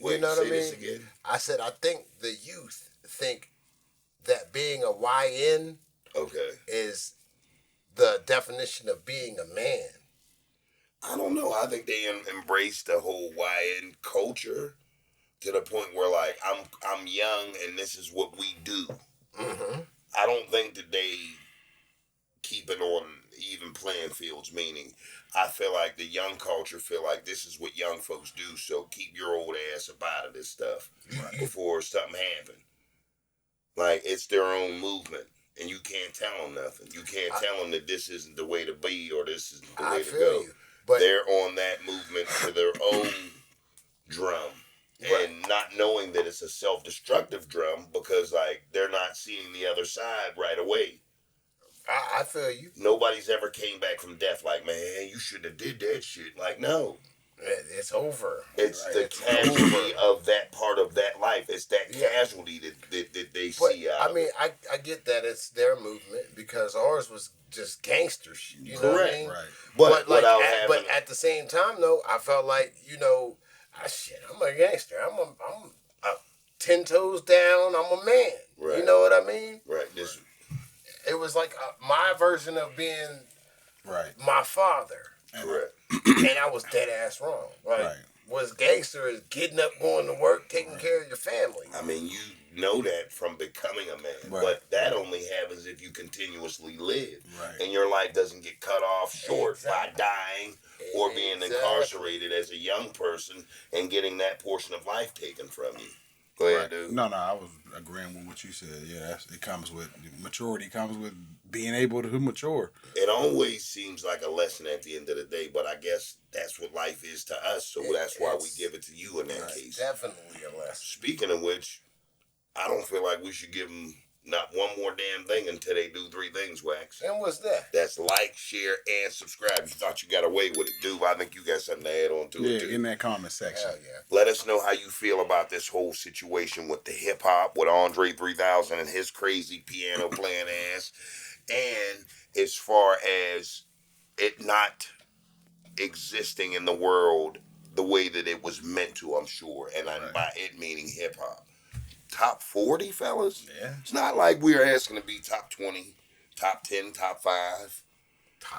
Wait, you know what I mean? This again. I said I think the youth think that being a YN is the definition of being a man. I don't know. I think they embrace the whole YN culture to the point where like I'm young and this is what we do. Mm-hmm. I don't think that they keep it on even playing fields. Meaning, I feel like the young culture feel like this is what young folks do. So keep your old ass up out of this stuff before something happens. Like it's their own movement. And you can't tell them nothing. You can't tell them that this isn't the way to be or this isn't the way to go. But they're on that movement to their own drum. And not knowing that it's a self-destructive drum because, like, they're not seeing the other side right away. I feel you. Nobody's ever came back from death like, man, you shouldn't have did that shit. Like, no. It's over. It's the casualty of that part of that life. It's that casualty that they see out. I mean, I get that it's their movement because ours was just gangster shit. You know Correct. what I mean? Right. But at the same time, though, I felt like, I'm a gangster. I'm 10 toes down. I'm a man. Right. You know what I mean? Right. It was like my version of being my father. Correct. And I was dead ass wrong. Like, was gangster is getting up, going to work, taking care of your family. I mean, you know that from becoming a man, but that only happens if you continuously live, and your life doesn't get cut off short by dying or being incarcerated as a young person and getting that portion of life taken from you. Go ahead, dude. No, I was agreeing with what you said. Yeah, it comes with maturity. Comes with being able to mature. It always seems like a lesson at the end of the day, but I guess that's what life is to us. So that's why we give it to you in that case. Definitely a lesson. Speaking of which, I don't feel like we should give them not one more damn thing until they do 3 things, Wax. And what's that? That's like, share, and subscribe. You thought you got away with it, dude. I think you got something to add on to it, too. Yeah, in that comment section. Hell yeah. Let us know how you feel about this whole situation with the hip-hop, with André 3000 and his crazy piano playing ass. And as far as it not existing in the world the way that it was meant to, I'm sure. And by it meaning hip-hop. Top 40, fellas? Yeah. It's not like we're asking to be top 20, top 10, top 5.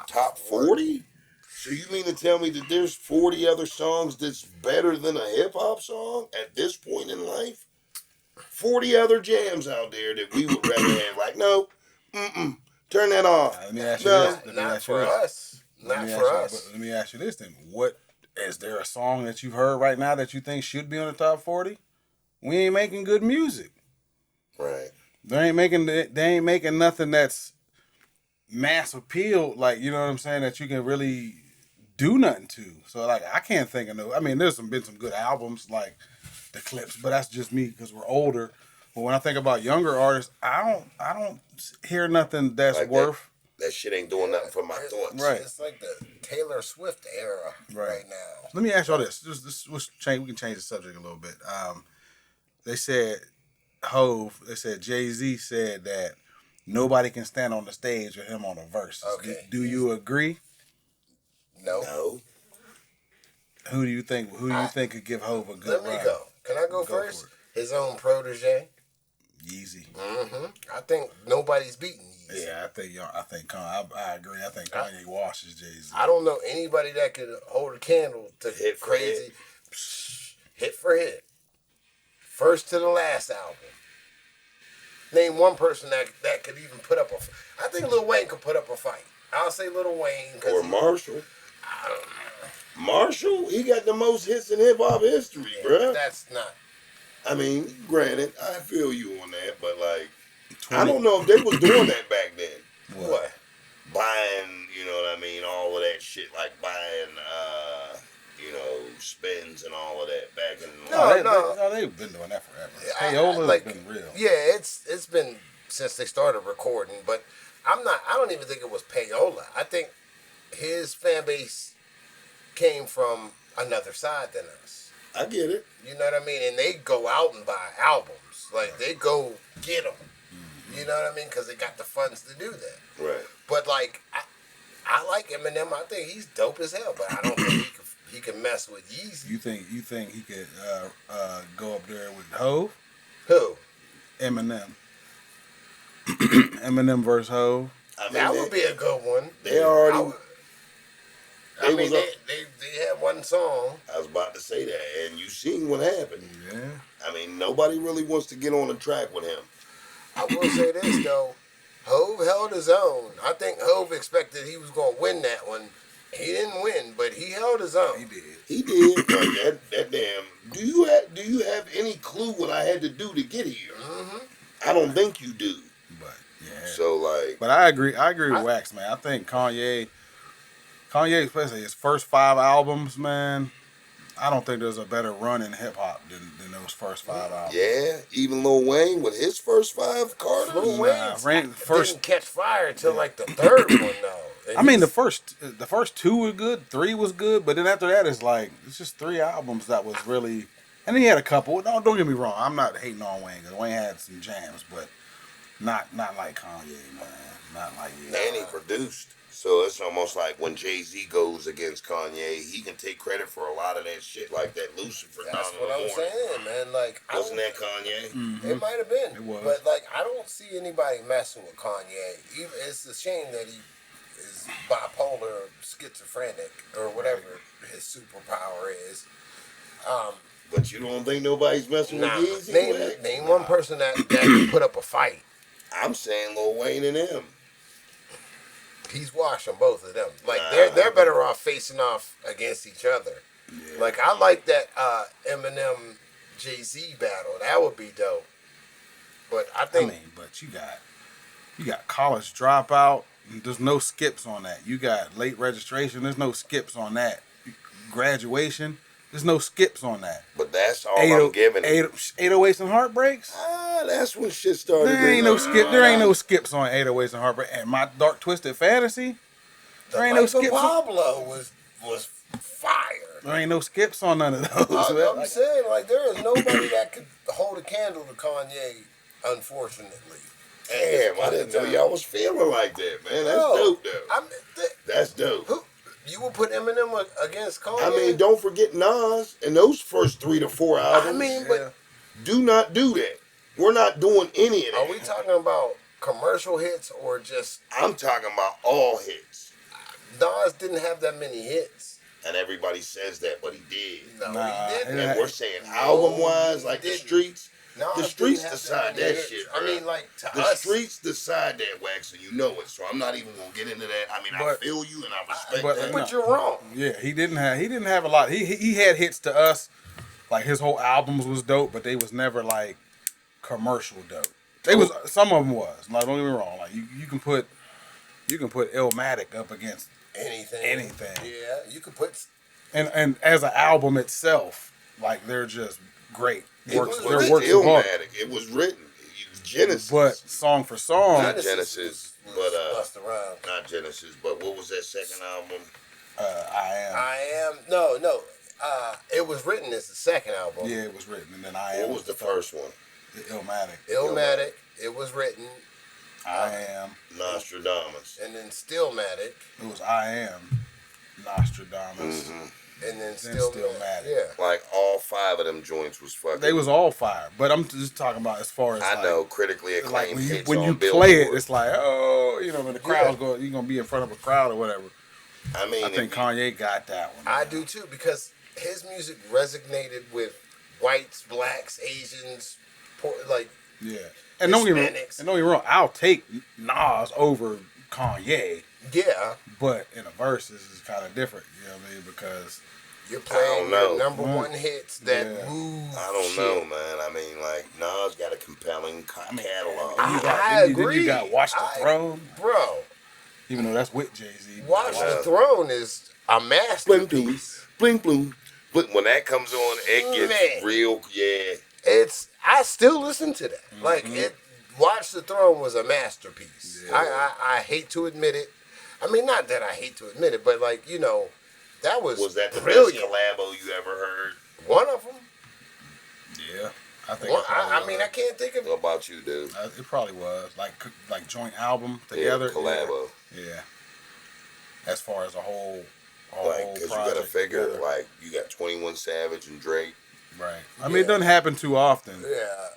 Top 40? So you mean to tell me that there's 40 other songs that's better than a hip-hop song at this point in life? 40 other jams out there that we would rather have. Like, no, turn that off. Let me ask you No. this. Let me Not ask you for this. us. Not for us. Let me ask you this then. What is there a song that you've heard right now that you think should be on the top 40? We ain't making good music. Right. They ain't making nothing that's mass appeal, like, you know what I'm saying, that you can really do nothing to. So like I can't think of no. I mean, there's been some good albums like the Clips, but that's just me because we're older. But when I think about younger artists, I don't hear nothing that's Like worth. That shit ain't doing nothing for my thoughts. Right. It's like the Taylor Swift era right now. Let me ask y'all this. Let's change. We can change the subject a little bit. They said They said Jay-Z said that nobody can stand on the stage with him on a verse. Okay. Do you agree? No. Who do you think could give Hov a good Let me run? go. Can I go first? His own protege. Yeezy. I think nobody's beating Yeezy. Yeah, I agree. I think Kanye washes Jay-Z. I don't know anybody that could hold a candle to Hit for crazy hit for hit. First to the last album. Name one person that could even put up I think Lil Wayne could put up a fight. I'll say Lil Wayne. Or Marshall. I don't know. Marshall, he got the most hits in hip hop history, bruh. That's not. I mean, granted, I feel you on that, but like, I don't know if they was doing that back then. What? Buying, you know what I mean, all of that shit, like buying, spins and all of that back in. They've been doing that forever. Payola's been real. Yeah, it's been since they started recording, but I don't even think it was Payola. I think his fan base came from another side than us. I get it. You know what I mean? And they go out and buy albums. Like, they go get them. You know what I mean? Because they got the funds to do that. Right. But, like, I like Eminem. I think he's dope as hell, but I don't think he can mess with Yeezy. You think he could go up there with Hov? Who? Eminem. Eminem versus Hov. I mean, That would be a good one. They already. They had one song. I was about to say that, and you seen what happened. Yeah. I mean, nobody really wants to get on the track with him. I will say this, though. Hov held his own. I think Hov expected he was going to win that one. He didn't win, but he held his own. He did. Like that damn. Do you have any clue what I had to do to get here? I don't think you do. But yeah. So like. But I agree with Wax, man. I think Kanye, especially his first 5 albums, man. I don't think there's a better run in hip hop than those first 5 albums. Yeah, even Lil Wayne with his first 5 Carters. Lil Wayne first didn't catch fire until like the third one, though. And I mean, the first 2 were good, 3 was good, but then after that, it's just 3 albums that was really. And then he had a couple. Don't get me wrong. I'm not hating on Wayne because Wayne had some jams, but not like Kanye, man. Not like And he produced. So it's almost like when Jay-Z goes against Kanye, he can take credit for a lot of that shit, like that Lucifer. That's what I'm saying, man. Like, wasn't that Kanye? It might have been. It was. But like, I don't see anybody messing with Kanye. It's a shame that he is bipolar, or schizophrenic, or whatever his superpower is. But you don't think nobody's messing with Yeezy? Name one person that can put up a fight. I'm saying Lil Wayne and him. He's washing both of them. Like, they're better off facing off against each other. Yeah. Like, I like that Eminem Jay-Z battle. That would be dope. But but you got college dropout. There's no skips on that. You got late registration. There's no skips on that. Graduation. There's no skips on that. But that's all I'm giving it. 808s and Heartbreaks? That's when shit started. There ain't no skips on 808s and Heartbreaks. And My Dark Twisted Fantasy? There ain't no skips. Pablo was fire. There ain't no skips on none of those. I'm saying, like, there is nobody that could hold a candle to Kanye, unfortunately. Damn, I didn't know y'all was feeling like that, man. That's dope, though. That's dope. You would put Eminem against Kanye? I mean, don't forget Nas and those first 3 to 4 albums. I mean, but do not do that. We're not doing any of that. Are we talking about commercial hits or just? I'm talking about all hits. Nas didn't have that many hits. And everybody says that, but he did. No, he didn't. And we're saying album-wise, like The Streets. The streets decide that shit. I mean, like, to the us. streets decide that, Wax, and you know it. So I'm not even gonna get into that. I mean, I feel you and I respect that. But you're wrong. Yeah, he didn't have a lot. He had hits to us, like his whole albums was dope, but they was never like commercial dope. They was some of them was. Like, don't get me wrong. Like you can put Illmatic up against anything. Yeah, you could put. And as an album itself, like they're just great. It was Illmatic. It was written. Genesis. But song for song. Not Genesis, but Bust Around. Not Genesis, but what was that second album? I Am. No. It was written as the second album. Yeah, it was written, and then I Am. What was the first one? Illmatic. It was written. I Am. Nostradamus. And then Stillmatic. It was I Am. Nostradamus. Mm-hmm. And then Stillmatic. Yeah. Like all 5 of them joints was fucking. They was all fire, but I'm just talking about as far as I know critically acclaimed. Like when you play it, it's like when the crowd's going, you're gonna be in front of a crowd or whatever. I mean, I think Kanye got that one. I do too, because his music resonated with whites, blacks, Asians, yeah. And don't get me wrong, I'll take Nas over Kanye. Yeah. But in a verse, this is kind of different. You know what I mean? Because you're playing your number one hits that move. I don't know, man. I mean, like Nas got a compelling catalog. I agree. Then you got Watch the Throne, bro. Even though that's with Jay-Z. Watch the Throne is a masterpiece. Bling bling. But when that comes on, it gets real. Yeah. I still listen to that. Mm-hmm. Like Watch the Throne was a masterpiece. Yeah. I hate to admit it. I mean, not that I hate to admit it, but like, that was that the brilliant. Best collabo you ever heard? One of them. Yeah, I think. I mean, I can't think of. What about you, dude? It probably was like joint album together. Yeah, collabo. Yeah. As far as a whole because you got to figure together. Like you got 21 Savage and Drake. Right. I mean, it doesn't happen too often. Yeah.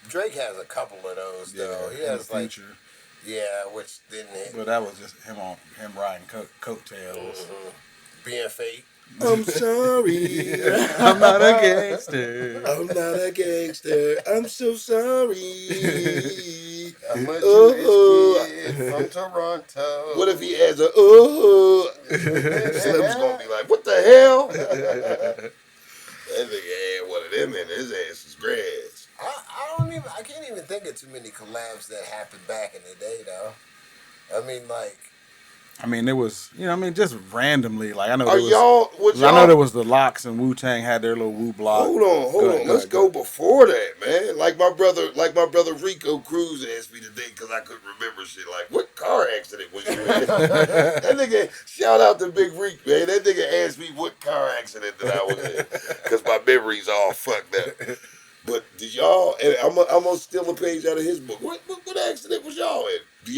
Drake has a couple of those though. He has like. Future. Yeah, which didn't hit. But that was just him riding coattails. Mm-hmm. Being fake. I'm sorry. I'm not a gangster. I'm not a gangster. I'm so sorry. I'm a Jewish kid from Toronto. What if he has a Slim's gonna be like, what the hell? That nigga had one of them in his ass is grass. I can't even think of too many collabs that happened back in the day though. I mean, there was, just randomly. Like I know there was the Locks and Wu-Tang had their little Wu block. Hold on. Let's go before that, man. Like my brother Rico Cruz asked me today because I couldn't remember shit. Like, what car accident was you in? That nigga, shout out to Big Reek, man. That nigga asked me what car accident that I was in because my memory's all fucked up. But did y'all? And I'm gonna steal a page out of his book. What accident was y'all in? Did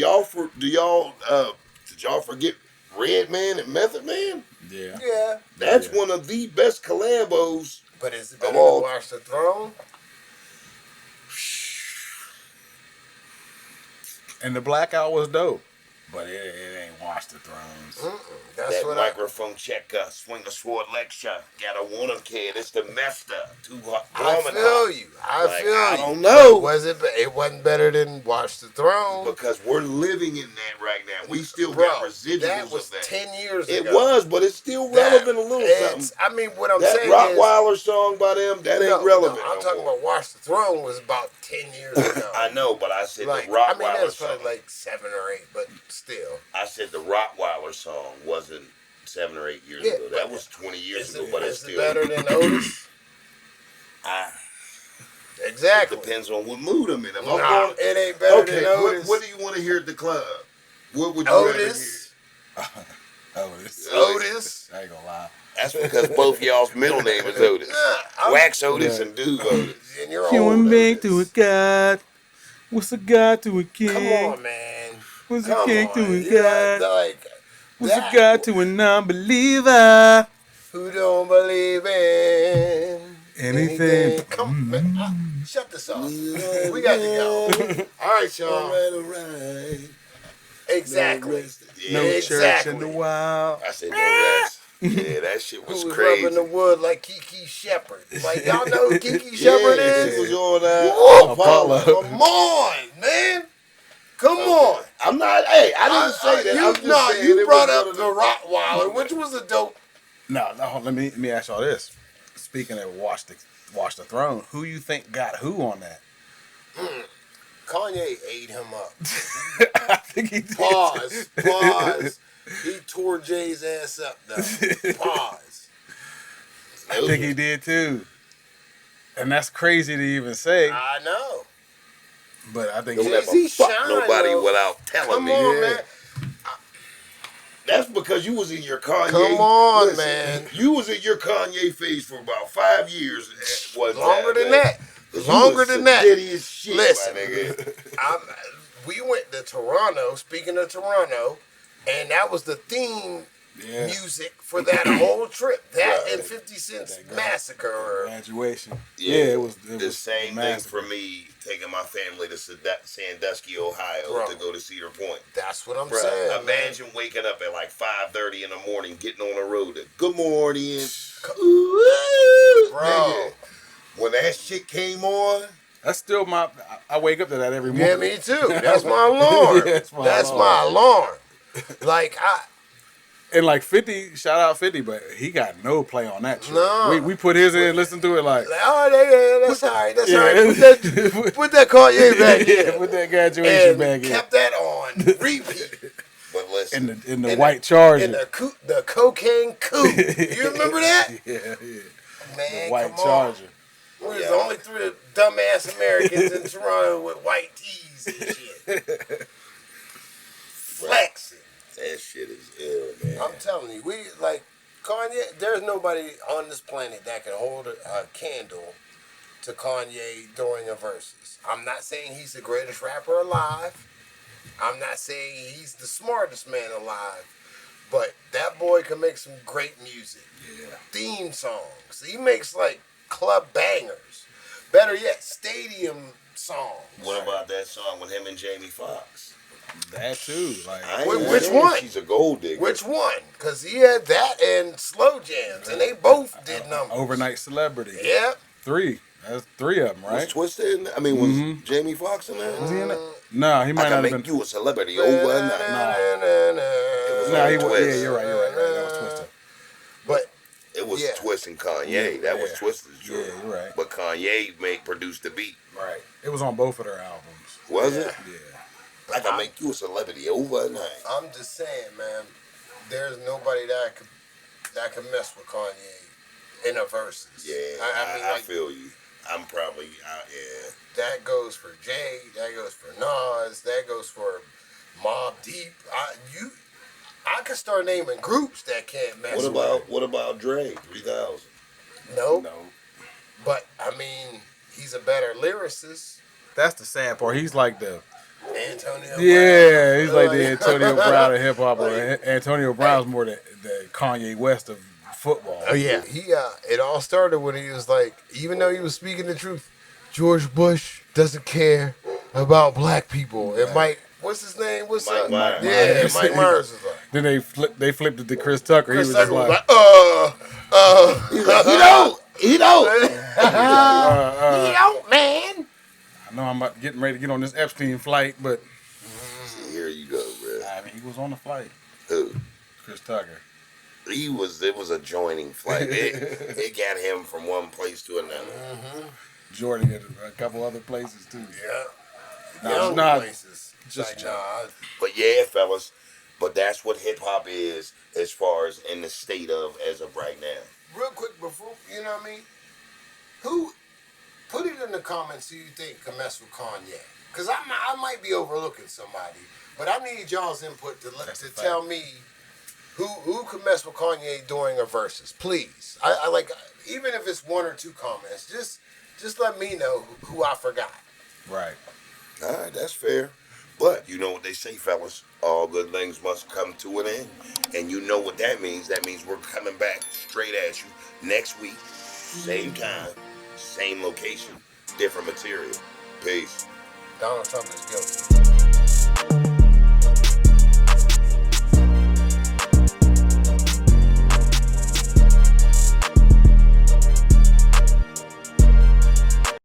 y'all forget Redman and Method Man? Yeah. Yeah. That's one of the best collabos. But is it better to Watch the Throne? And the Blackout was dope. But it ain't Watch the Thrones. That microphone checker, swing a sword lecture, gotta want a kid. It's the Mester. I feel you. I don't know. It wasn't better than Watch the Throne because we're living in that right now. We still got residuals that was of that. 10 years ago. It was, but it's still relevant a little something. I mean, what I'm saying Rottweiler song by them, that ain't relevant. I'm talking about Watch the Throne was about 10 years ago. I know, but I said the Rottweiler song. Probably like 7 or 8, but still. I said the Rottweiler song wasn't 7 or 8 years ago. That was 20 years ago, but it's still better than Otis. Exactly. It depends on what mood I'm in. It ain't better than Otis. What do you want to hear at the club? What would you Otis? Otis. I ain't gonna lie. That's because both y'all's middle name is Otis. Wax Otis and Dude Otis. And you're human being to a god. What's a god to a king? Come on, man. What's a king to a god? What's a god to a non-believer? Who don't believe in anything? Come on, man. Shut this off. We got to go. All right, y'all. All right. Exactly. No church in the wild. I said no rest. Yeah, that shit was Who was crazy. rubbing the wood like Kiki Shepard. Like, y'all know who Kiki Shepard Yeah, is? she was on Whoa, Apollo. come on, man. Come on. I'm not. Hey, I didn't say that. I'm just saying you it brought was up one of the Rottweiler, which was a dope. No, let me ask y'all this. Speaking of Watch the Throne, who you think got who on that? Kanye ate him up. I think he did. Pause. He tore Jay's ass up, though. Pause. I think he did too. And that's crazy to even say. I know. But I think Don't Jay-Z ever fuck shine, nobody though. without telling Come me. on, Yeah. man. That's because you was in your Kanye. Come on, listen, man. You was in your Kanye phase for about 5 years. Longer than that. Longer than that. As shit, Listen, my nigga. we went to Toronto, speaking of Toronto, and that was the theme Yeah. music for that whole trip. That Right. and 50 Cent's Massacre. Graduation. Yeah, it was the same thing for me taking my family to Sandusky, Ohio Bro. to go to Cedar Point. That's what I'm Bruh, saying. imagine waking up at like 5:30 in the morning, getting on the road. Good morning, Bro. nigga. When that shit came on, That's still I wake up to that every Yeah, morning. me too. That's my alarm. Yeah, that's my alarm. Like, And like 50, shout out 50, but he got no play on that trip. No. We put his in, listen to it like, that's all right. That's Yeah. all right. Put that Kanye back in. yeah, put that graduation And back in. kept that on repeat. but listen, In the white Charger. In the cocaine coupe. You remember that? yeah. Man, The white come on. Charger. We're the only three dumbass Americans in Toronto with white tees and shit. Flexing. that shit is ill, man. I'm telling you, we like Kanye. There's nobody on this planet that can hold a candle to Kanye during a verses. I'm not saying he's the greatest rapper alive. I'm not saying he's the smartest man alive. But that boy can make some great music. Yeah. Theme songs. He makes like club bangers. Better yet, stadium songs. What about that song with him and Jamie Foxx? That too. Like, I ain't Which saying one? She's a gold digger. Which one? Because he had that and Slow Jams, and they both did numbers. Overnight Celebrity. Yep. 3. That's 3 of them, Was right? Twisted in, I mean, was Jamie Foxx in that? Was he in it? No, he I might can not make have been. you a celebrity overnight. No, he was. Twist. Yeah, you're right. That was Twisted. But It was Yeah. Twist and Kanye. That was Yeah. Twisted's joint. Yeah, you're right. But Kanye produced the beat. Right. It was on both of their albums. Was it? Yeah. I can make you a celebrity overnight. I'm just saying, man, there's nobody that could mess with Kanye in a verses. Yeah, I mean, I like, feel you. I'm probably, yeah. that goes for Jay, that goes for Nas, that goes for Mobb Deep. I could start naming groups that can't mess with him. What about Dre 3000? Nope. No. But I mean, he's a better lyricist. That's the sad part. He's like the Antonio yeah. Brown. He's like the Antonio Brown of hip hop. Antonio Brown's more the Kanye West of football. Oh yeah, it all started when he was like, even though he was speaking the truth, George Bush doesn't care about black people. And Mike, what's his name? What's Mike up? Myers. Yeah, Mike Myers was like. Then they flipped it to Chris Tucker. Chris he was Tucker just was like, He's like, he don't. he don't, man. I know I'm getting ready to get on this Epstein flight, but Here you go, bro. I mean, he was on the flight. Who? Chris Tucker. It was a joining flight. It got him from one place to another. Jordan at a couple other places too. Yeah. No, Young nah, places. just Like, nah. But yeah, fellas, but that's what hip hop is as far as in the state of as of right now. Real quick before, you know what I mean? Who, put it in the comments who you think can mess with Kanye. Because I might be overlooking somebody, but I need y'all's input to tell me who can mess with Kanye during a versus. Please. I like, even if it's 1 or 2 comments, just let me know who I forgot. Right. All right, that's fair. But you know what they say, fellas. All good things must come to an end. And you know what that means. That means we're coming back straight at you next week. Same time, same location, different material. Peace. Donald Trump is guilty.